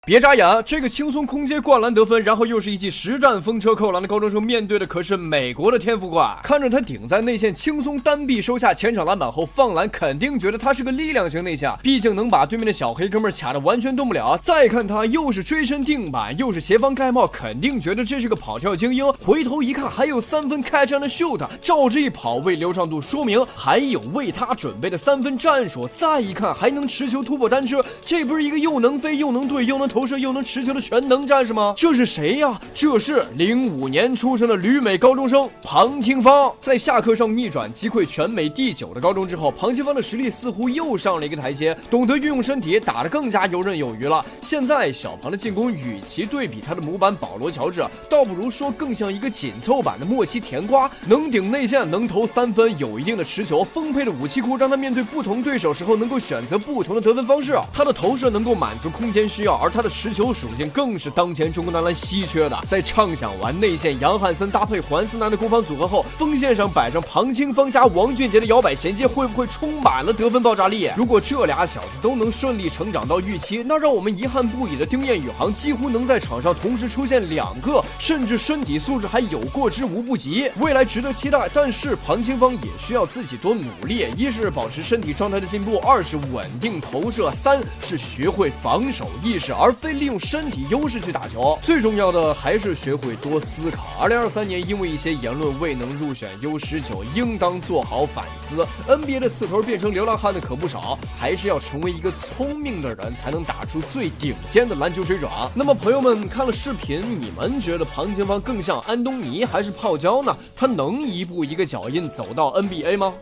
别眨眼，这个轻松空接灌篮得分，然后又是一记实战风车扣篮的高中生，面对的可是美国的天赋怪。看着他顶在内线轻松单臂收下前场篮板后放篮，肯定觉得他是个力量型内线，毕竟能把对面的小黑哥们卡得完全动不了。再看他又是追身定板，又是斜方盖帽，肯定觉得这是个跑跳精英。回头一看，还有3分catch and shoot，照这一跑位流畅度，说明还有为他准备的3分战术。再一看，还能持球突破单车，这不是一个又能飞又能对又能投射又能持球的全能战士吗？这是谁呀？这是05年出生的旅美高中生庞清芳。在下课上逆转击溃全美第9的高中之后，庞清芳的实力似乎又上了一个台阶，懂得运用身体，打得更加游刃有余了。现在小庞的进攻与其对比他的模板保罗乔治，倒不如说更像一个紧凑版的莫奇甜瓜，能顶内线，能投3分，有一定的持球，丰沛的武器库让他面对不同对手时候能够选择不同的得分方式。他的投射能够满足空间需要，而他的持球属性更是当前中国男篮稀缺的。在畅想完内线杨汉森搭配环思南的攻防组合后，锋线上摆上庞清芳加王俊杰的摇摆衔接，会不会充满了得分爆炸力？如果这俩小子都能顺利成长到预期，那让我们遗憾不已的丁彦雨航几乎能在场上同时出现2个，甚至身体素质还有过之无不及。未来值得期待，但是庞清芳也需要自己多努力，一是保持身体状态的进步，二是稳定投射，3是学会防守意识，而非利用身体优势去打球。最重要的还是学会多思考。2023年因为一些言论未能入选 U19， 应当做好反思。NBA 的刺头变成流浪汉的可不少，还是要成为一个聪明的人，才能打出最顶尖的篮球水准。那么朋友们看了视频，你们觉得庞清芳更像安东尼还是泡椒呢？他能一步一个脚印走到 NBA 吗？